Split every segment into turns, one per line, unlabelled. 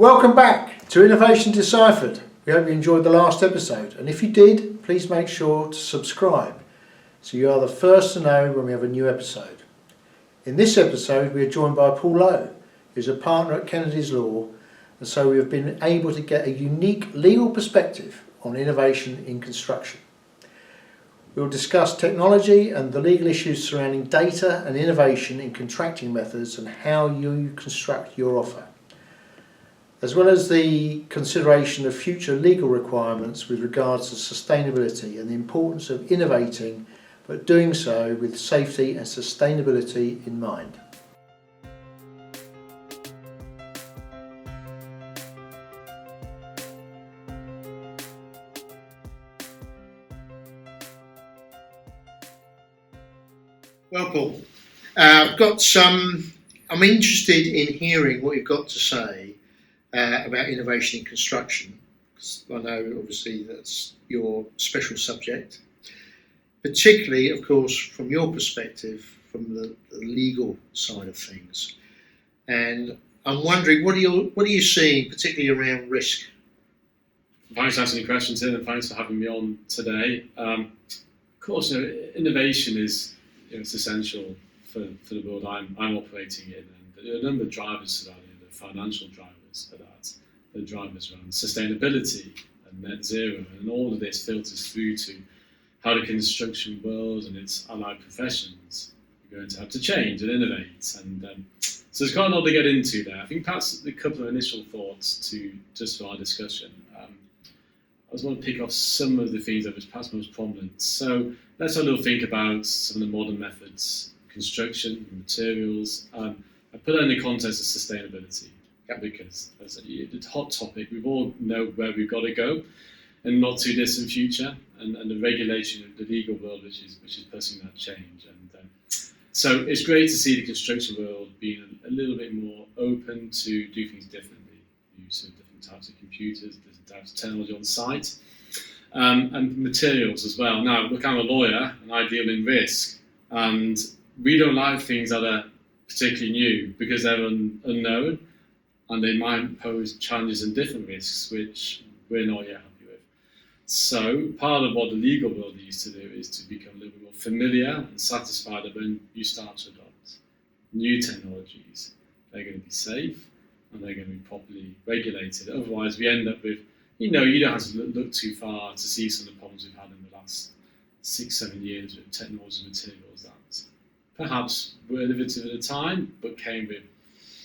Welcome back to Innovation Deciphered. We hope you enjoyed the last episode, and if you did, please make sure to subscribe so you are the first to know when we have a new episode. In this episode we are joined by Paul Lowe, who is a partner at Kennedy's Law, and so we have been able to get a unique legal perspective on innovation in construction. We will discuss technology and the legal issues surrounding data and innovation in contracting methods and how you construct your offer, as well as the consideration of future legal requirements with regards to sustainability and the importance of innovating, but doing so with safety and sustainability in mind. Well, Paul, I'm interested in hearing what you've got to say about innovation in construction, because I know obviously that's your special subject, particularly of course from your perspective from the legal side of things. And I'm wondering, what are you seeing particularly around risk?
Thanks for asking questions, Tim, and thanks for having me on today. Of course, innovation is it's essential for the world I'm operating in, and there are a number of drivers to that. The financial drivers for that, the drivers around sustainability and net zero, and all of this filters through to how the construction world and its allied professions are going to have to change and innovate. And so there's quite a lot to get into there. I think perhaps a couple of initial thoughts for our discussion. I just want to pick off some of the things that was perhaps most prominent. So let's have a little think about some of the modern methods, construction, materials. I put that in the context of sustainability, because as a hot topic, we all know where we've got to go in not too distant future, and the regulation of the legal world which is pursuing that change. And so it's great to see the construction world being a little bit more open to do things differently, use of different types of computers, different types of technology on site, and materials as well. Now, look, I'm a lawyer and I deal in risk, and we don't like things that are particularly new because they're unknown, and they might pose challenges and different risks which we're not yet happy with. So part of what the legal world needs to do is to become a little bit more familiar and satisfied that when you start to adopt new technologies, they're going to be safe and they're going to be properly regulated. Otherwise, we end up with, you don't have to look too far to see some of the problems we've had in the last 6-7 years with technology and materials that perhaps were innovative at the time, but came with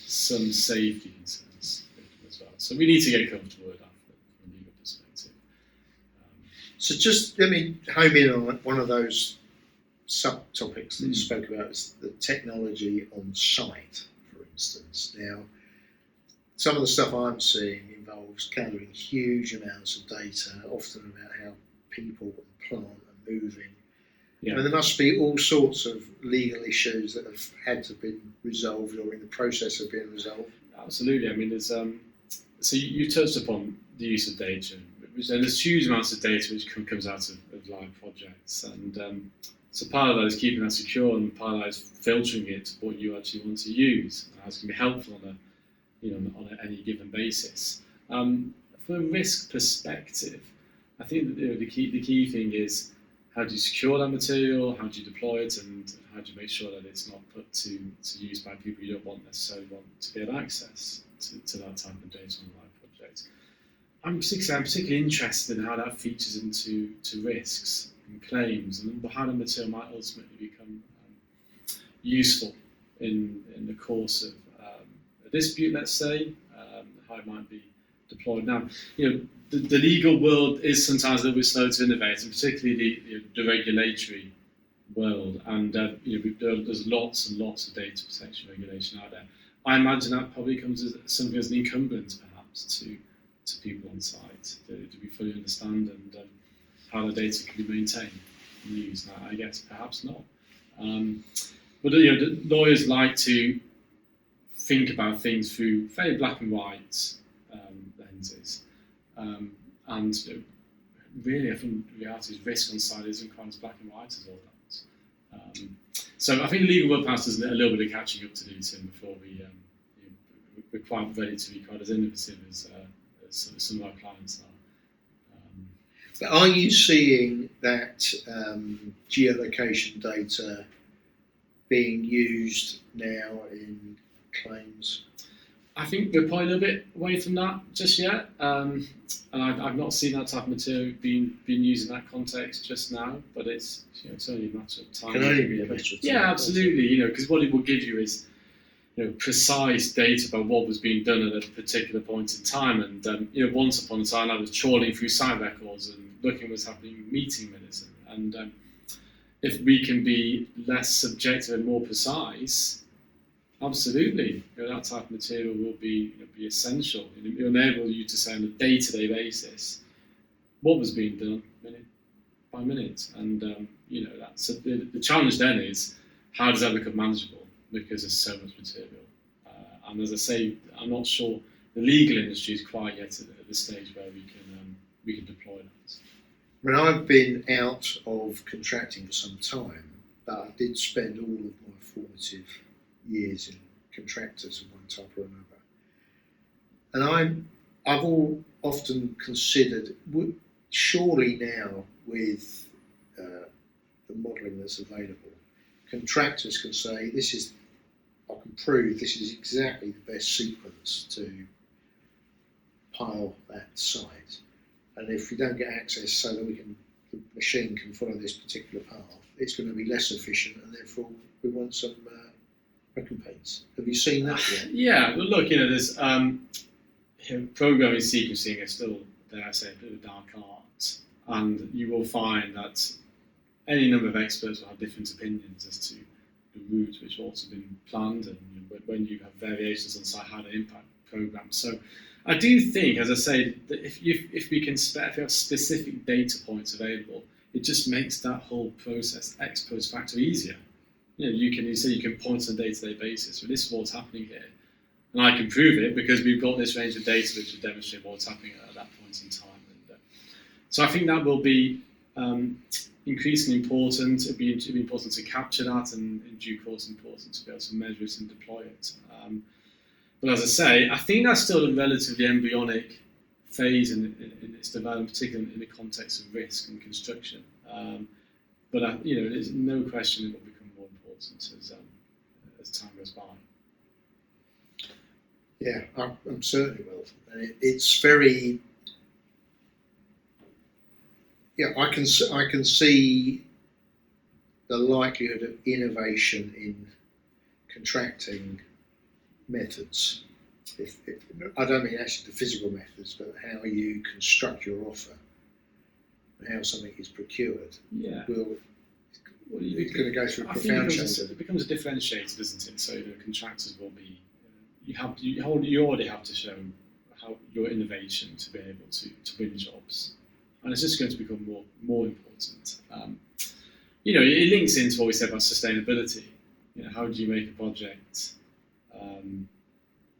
some safety concerns as well. So we need to get comfortable with that from a legal perspective.
So just let me home in on one of those subtopics that you spoke about, is the technology on site, for instance. Now, some of the stuff I'm seeing involves gathering huge amounts of data, often about how people and plant are moving. Yeah. And there must be all sorts of legal issues that have had to be resolved or in the process of being resolved.
Absolutely. I mean, there's so you touched upon the use of data, and there's huge amounts of data which comes out of live projects, and so part of that is keeping that secure, and part of that is filtering it to what you actually want to use, and that's going to be helpful on any given basis. From a risk perspective, I think that the key thing is, how do you secure that material, how do you deploy it, and how do you make sure that it's not put to use by people you don't necessarily want to get access to that type of data on a live project. I'm particularly interested in how that features into risks and claims, and how the material might ultimately become useful in the course of a dispute, let's say, how it might be deployed. Now, the legal world is sometimes a little bit slow to innovate, and particularly the regulatory world. And there's lots and lots of data protection regulation out there. I imagine that probably comes as something as an incumbent, perhaps, to people on site to be fully understand and how the data can be maintained and used. Now, I guess perhaps not. But the lawyers like to think about things through very black and white lenses. And really, I think the reality is risk on site isn't quite as black and white as all that. So I think the legal world perhaps has a little bit of catching up to do, Tim, before we we're quite ready to be quite as innovative as some of our clients are.
Are you seeing that geolocation data being used now in claims?
I think we're probably a little bit away from that just yet, and I've not seen that type of material being used in that context just now. But it's it's only a matter of time.
Can only be a matter of time.
Yeah, absolutely. Because what it will give you is precise data about what was being done at a particular point in time. And once upon a time, I was trawling through site records and looking at what's happening in meeting minutes. And if we can be less subjective and more precise, absolutely, that type of material will be essential. It will enable you to say on a day-to-day basis what was being done minute by minute. And that's the challenge then is how does that become manageable? Because there's so much material. And as I say, I'm not sure the legal industry is quite yet at the stage where we can deploy that.
When I've been out of contracting for some time, but I did spend all of my formative years in contractors of one type or another. And I've often considered, surely now with the modelling that's available, contractors can say, I can prove this is exactly the best sequence to pile that site. And if we don't get access so that the machine can follow this particular path, it's going to be less efficient, and therefore we want some recompense. Have you seen that yet?
Yeah, but look, there's programming sequencing is still, dare I say, a bit of a dark art, and you will find that any number of experts will have different opinions as to the route which ought to have been planned, and when you have variations on site, how to impact programs. So I do think, as I say, that if we have specific data points available, it just makes that whole process ex post facto easier. You can point on a day-to-day basis. Well, this is what's happening here, and I can prove it because we've got this range of data which will demonstrate what's happening at that point in time. And so I think that will be increasingly important. It'll be important to capture that, and in due course important to be able to measure it and deploy it. But as I say, I think that's still a relatively embryonic phase in its development, particularly in the context of risk and construction. But there's no question it will become more important as time goes by.
Yeah, I'm certainly will. And it's very. Yeah, I can see the likelihood of innovation in contracting methods. I don't mean actually the physical methods, but how you construct your offer and how something is procured.
Yeah.
It's going to go through a profound change.
It becomes a differentiator, doesn't it? So the contractors will be. You already have to show how your innovation to be able to win jobs. And it's just going to become more important. It links into what we said about sustainability. How do you make a project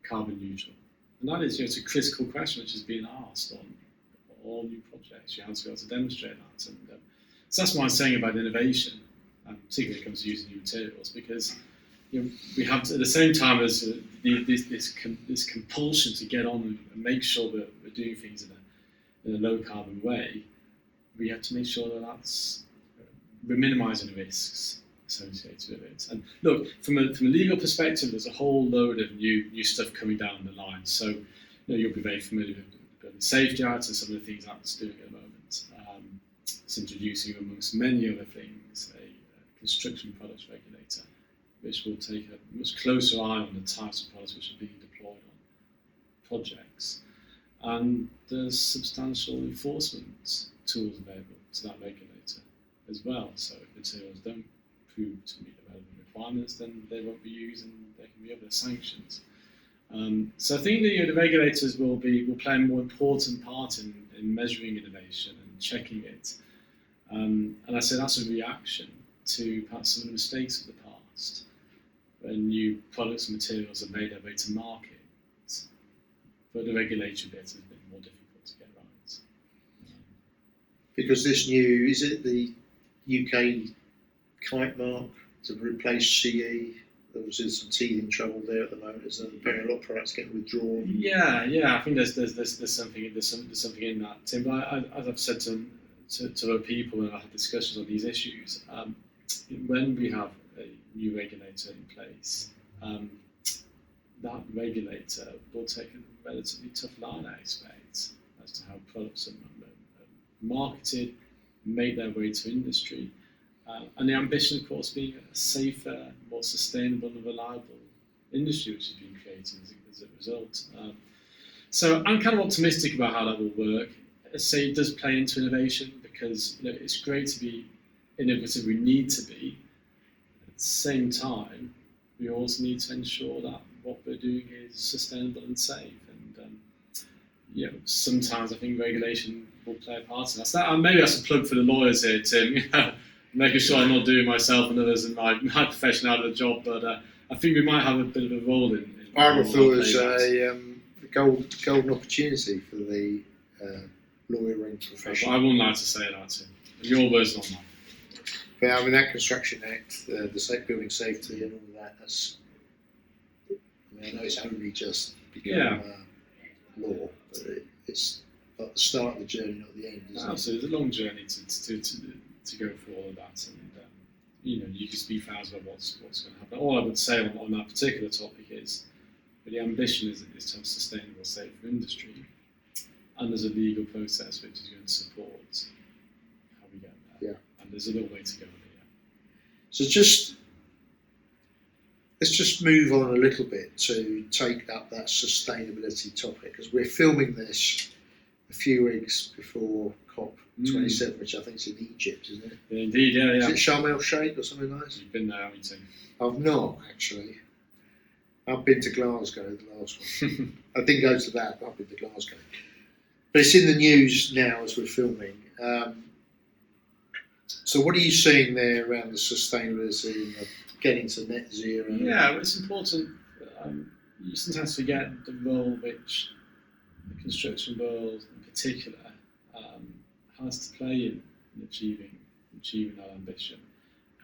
carbon neutral? And that is, it's a critical question which is being asked on all new projects. You have to be able to demonstrate that. And so that's what I'm saying about innovation, particularly when it comes to using new materials, because we have to, at the same time as this compulsion to get on and make sure that we're doing things in a low carbon way, we have to make sure that we're minimising the risks associated with it. And look, from a legal perspective, there's a whole load of new stuff coming down the line. So you'll be very familiar with the Building Safety Act and some of the things that's doing at the moment. It's introducing, amongst many other things, a construction products regulator, which will take a much closer eye on the types of products which are being deployed on projects. And there's substantial enforcement tools available to that regulator as well. So if materials don't prove to meet the relevant requirements, then they won't be used, and there can be other sanctions. So I think the regulators will play a more important part in measuring innovation and checking it. And I say that's a reaction to perhaps some of the mistakes of the past, when new products and materials are made their way to market. But the regulatory bit has been more difficult to get right.
Because this new, is it the UK kite mark to replace CE? Obviously, there's some teething trouble there at the moment. There's apparently a lot of products getting withdrawn.
Yeah, I think there's something in that, Tim. But as I've said to other people when I had discussions on these issues, when we have a new regulator in place, that regulator will take a relatively tough line, I expect, as to how products are marketed, make their way to industry. And the ambition, of course, being a safer, more sustainable and reliable industry which has been created as a result. So I'm kind of optimistic about how that will work. I say it does play into innovation because it's great to be innovative, we need to be. At the same time, we also need to ensure that what we're doing is sustainable and safe. And sometimes I think regulation will play a part in that. So maybe that's a plug for the lawyers here, Tim. Making sure I'm not doing myself and others in my profession out of a job, but I think we might have a bit of a role in
I would have thought it was a golden opportunity for the lawyering profession.
I wouldn't like to say that, Tim. Your words, not mine.
But I mean, that Construction Act, the building safety and all that, I know it's only just become law, but it's at the start of the journey, not the end.
Absolutely, it's a long journey to go through all of that, and you can speak for hours about what's going to happen. All I would say on that particular topic is that the ambition is to have a sustainable, safer industry, and there's a legal process which is going to support how we get there. Yeah. And there's a little way to go here.
So let's just move on a little bit to take up that sustainability topic, because we're filming this a few weeks before COP27, which I think is in Egypt, isn't it?
Yeah, indeed, yeah.
Is it Sharm el Sheikh or something like that?
You've been there, haven't you?
I've not, actually. I've been to Glasgow, the last one. I didn't go to that, but I've been to Glasgow. But it's in the news now as we're filming. So what are you seeing there around the sustainability and getting to net zero?
Yeah, well, it's important. You sometimes forget the role which the construction world in particular has to play in achieving that ambition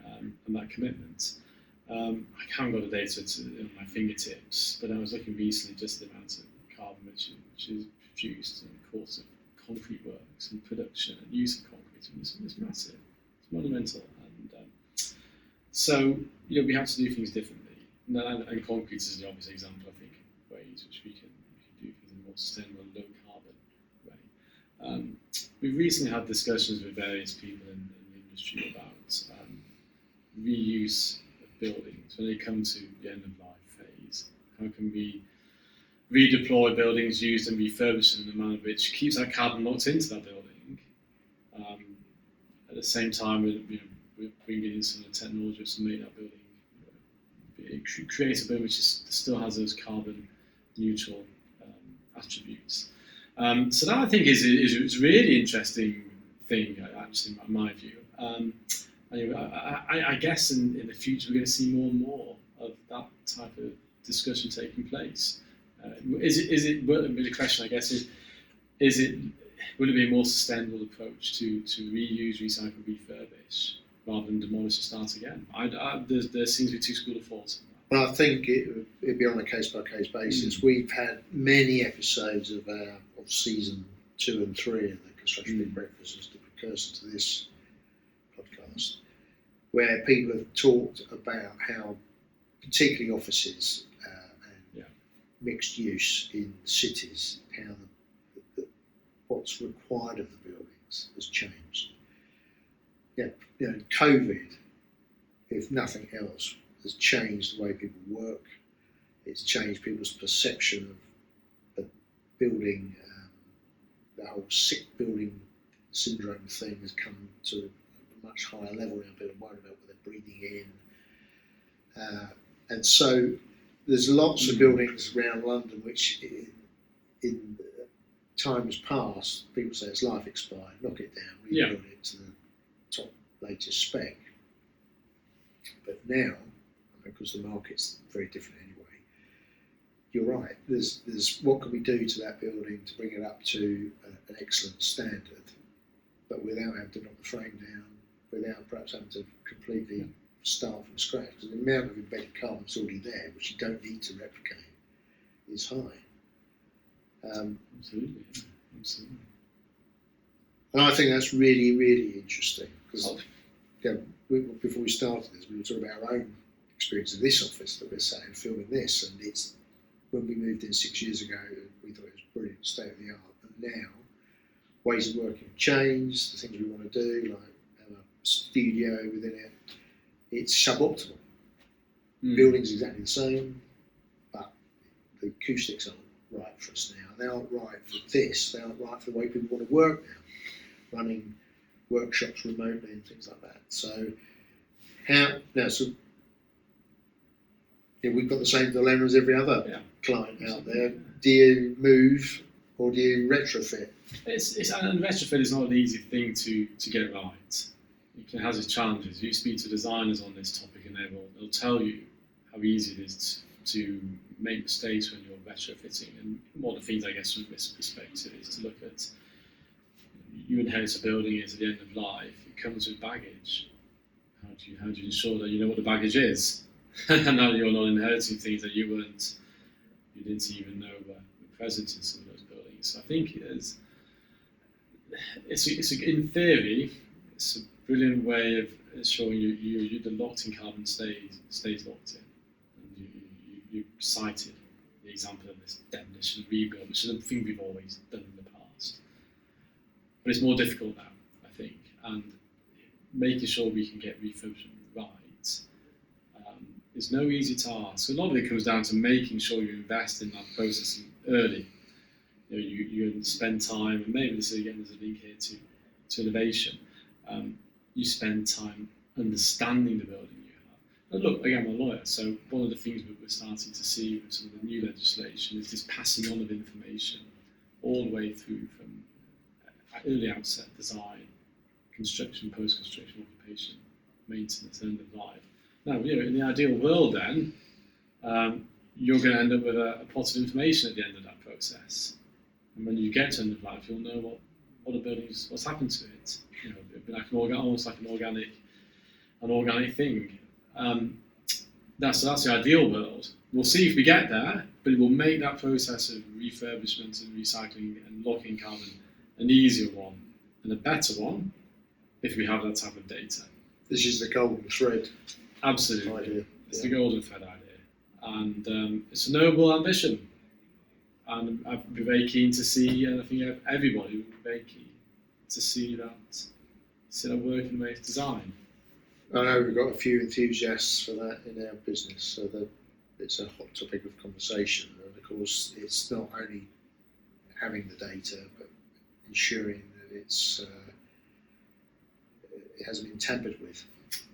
and that commitment. I haven't got the data on my fingertips, but I was looking recently just the amount of carbon which is produced in the course of concrete works and production and use of concrete. And it's massive, it's monumental, and so we have to do things differently. And concrete is the obvious example, I think, of ways which we can do things in a more sustainable, low carbon way. We've recently had discussions with various people in the industry about reuse of buildings when they come to the end of life phase. How can we redeploy buildings used and refurbish them in a manner which keeps that carbon locked into that building? At the same time, we're bringing in some of the technology to make that building, create a building which still has those carbon neutral attributes. So that I think is a really interesting thing, actually, in my view. I guess in the future we're going to see more and more of that type of discussion taking place. The question, I guess, will it be a more sustainable approach to reuse, recycle, refurbish rather than demolish and start again? There seems to be two schools of thought.
Well, I think it'd be on a case-by-case basis. We've had many episodes of season 2 and 3 of the Construction Big Breakfast as the precursor to this podcast, where people have talked about how, particularly offices and mixed use in cities, how what's required of the buildings has changed. COVID, if nothing else, has changed the way people work. It's changed people's perception of building. The whole sick building syndrome thing has come to a much higher level now. People are worried about what they're breathing in. And so there's lots of buildings around London which in times past, people say it's life expired, knock it down, rebuild it to the top latest spec. But now, because the market's very different anyway, you're right, there's what can we do to that building to bring it up to an excellent standard, but without having to knock the frame down, without perhaps having to completely start from scratch, because the amount of embedded carbon that's already there, which you don't need to replicate, is high.
Absolutely, yeah. Absolutely.
And I think that's really, really interesting, because before we started this, we were talking about our own experience of this office that we're sat in filming this, and it's when we moved in 6 years ago, we thought it was brilliant, state of the art, and now ways of working have changed, the things we want to do, like have a studio within it, it's suboptimal. Building's exactly the same, but the acoustics aren't right for us now. They aren't right for this, they aren't right for the way people want to work now, running workshops remotely and things like that. So we've got the same dilemma as every other client out there. Do you move or do you retrofit?
And retrofit is not an easy thing to get right. It has its challenges. You speak to designers on this topic and they'll tell you how easy it is to make mistakes when you're retrofitting. And one of the things, I guess, from this perspective is to look at, you inherit a building, it's at the end of life, it comes with baggage. How do you ensure that you know what the baggage is? And now that you're not inheriting things that you didn't even know were present in some of those buildings. So I think in theory, it's a brilliant way of showing you the locked in carbon stays locked in. And you cited the example of this demolition rebuild, which is a thing we've always done in the past. But it's more difficult now, I think, and making sure we can get refurbishment right is no easy task. A lot of it comes down to making sure you invest in that process early. You spend time, and maybe this is again there's a link here to innovation. You spend time understanding the building you have. And look, again, I'm a lawyer, so one of the things we're starting to see with some of the new legislation is this passing on of information all the way through from early outset design, construction, post-construction, occupation, maintenance, end of life. Now, in the ideal world then, you're going to end up with a pot of information at the end of that process. And when you get to end of life, you'll know what a building's, what's happened to it. It'd be like almost like an organic thing. That's the ideal world. We'll see if we get there, but it will make that process of refurbishment and recycling and locking carbon an easier one and a better one if we have that type of data.
This is the golden thread.
Absolutely.
Idea.
It's the golden thread idea. And it's a noble ambition. And I'd be very keen to see, and I think everybody would be very keen to see that working with design.
I know we've got a few enthusiasts for that in our business, so that it's a hot topic of conversation. And of course, it's not only having the data, but ensuring that it hasn't been tampered with.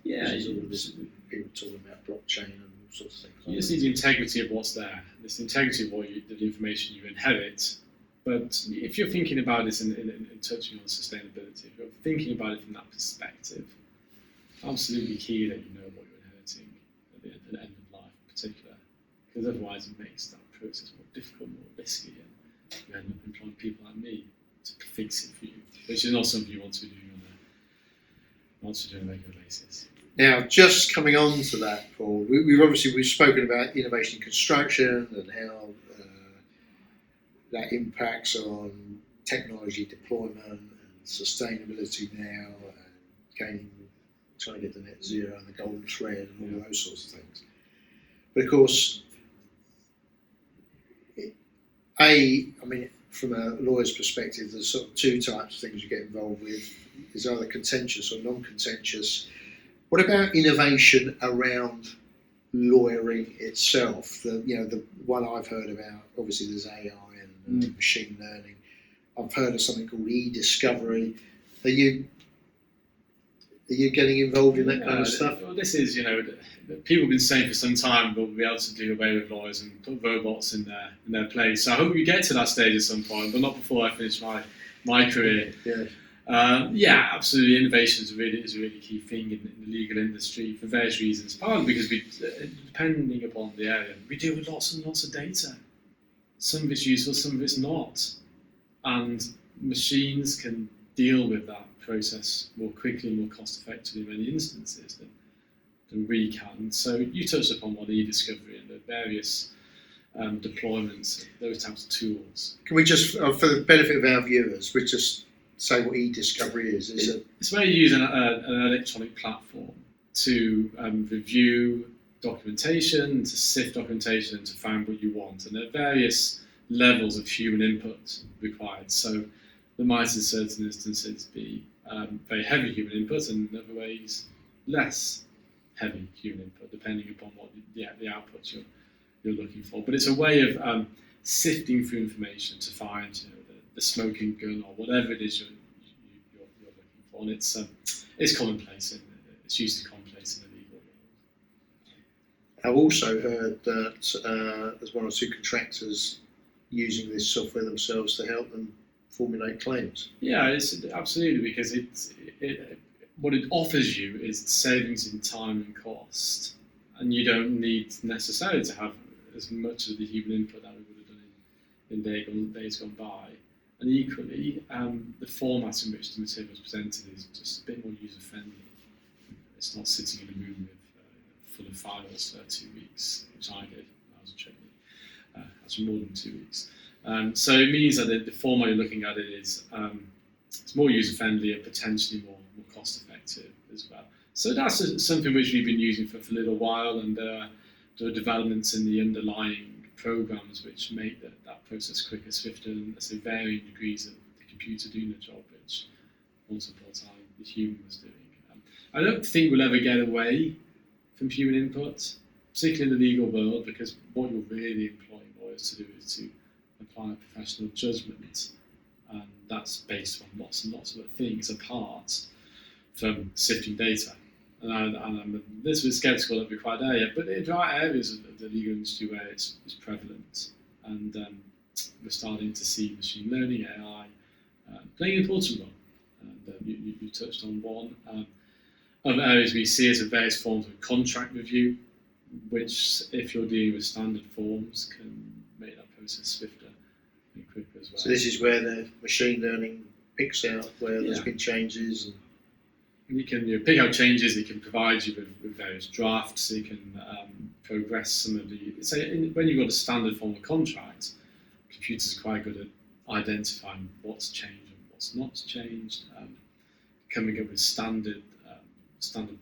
Yeah,
all this, people talking about blockchain and all sorts of things.
You just need the integrity of what's there. It's the integrity of the information you inherit. But if you're thinking about this and touching on sustainability, if you're thinking about it from that perspective, absolutely key that you know what you're inheriting at the end of life in particular, because otherwise it makes that process more difficult, more risky, and you end up employing people like me to fix it for you, which is not something you want to be doing on a regular basis.
Now, just coming on to that, Paul, we've spoken about innovation in construction and how that impacts on technology deployment and sustainability now, and trying to get the net zero and the golden thread and all those sorts of things. But of course, from a lawyer's perspective, there's sort of two types of things you get involved with. Is either contentious or non-contentious. What about innovation around lawyering itself? The one I've heard about, obviously there's AI and machine learning. I've heard of something called e-discovery. Are you getting involved in that kind of stuff?
Well, this is, people have been saying for some time we'll be able to do away with lawyers and put robots in their place. So I hope we get to that stage at some point, but not before I finish my career.
Yeah.
Absolutely. Innovation is a really key thing in the legal industry for various reasons. Partly because depending upon the area, we deal with lots and lots of data. Some of it's useful, some of it's not. And machines can deal with that process more quickly and more cost effectively in many instances than than we can. So you touched upon what e-discovery and the various deployments, those types of tools.
Can we just, for the benefit of our viewers, we just say what e-discovery is?
It's where you use an electronic platform to review documentation, to sift documentation, and to find what you want. And there are various levels of human input required. So there might, in certain instances, be very heavy human input, and in other ways, less heavy human input, depending upon what the output you're looking for. But it's a way of sifting through information to find the smoking gun or whatever it is you're looking for. And it's commonplace, it's usually commonplace in the legal world.
I've also heard that there's one or two contractors using this software themselves to help them formulate claims.
Yeah, it's absolutely, because what it offers you is savings in time and cost, and you don't need necessarily to have as much of the human input that we would have done in days gone by. And equally, the format in which the material is presented is just a bit more user-friendly. It's not sitting in a room with full of files for 2 weeks, which I did when I was a trainee, actually more than 2 weeks. So it means that the format you're looking at it is it's more user-friendly and potentially more cost-effective as well. So that's something which we've been using for a little while, and there are developments in the underlying programs which make that process quicker, swifter, and varying degrees of the computer doing the job, which once upon a time the human was doing. I don't think we'll ever get away from human input, particularly in the legal world, because what you're really employing lawyers to do is to apply a professional judgment, and that's based on lots and lots of other things apart from sifting data. And I'm a little bit sceptical that we're quite there yet, but there are areas of the legal industry where it's prevalent, and we're starting to see machine learning, AI, playing an important role. And you touched on one. Other areas we see is various forms of contract review, which, if you're dealing with standard forms, can make that process swifter and quicker as well.
So this is where the machine learning picks out where there's been changes.
You can pick out changes. It can provide you with various drafts. It can progress some of the. When you've got a standard form of contract, computers are quite good at identifying what's changed and what's not changed, coming up with standard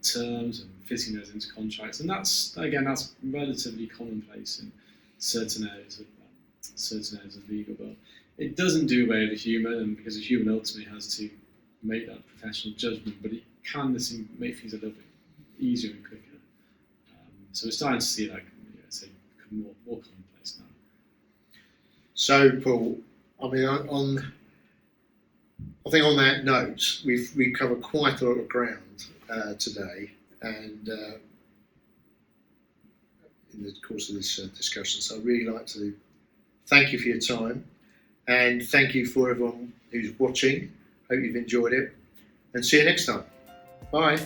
terms and fitting those into contracts. And that's relatively commonplace in certain areas of legal. But it doesn't do away with the human, and because the human ultimately has to make that professional judgment, but it can make things a little bit easier and quicker. So we're starting to see that become more commonplace now. So, Paul, I mean, I think on that note, we've covered quite a lot of ground today, and in the course of this discussion. So I'd really like to thank you for your time, and thank you for everyone who's watching. Hope you've enjoyed it, and see you next time. Bye.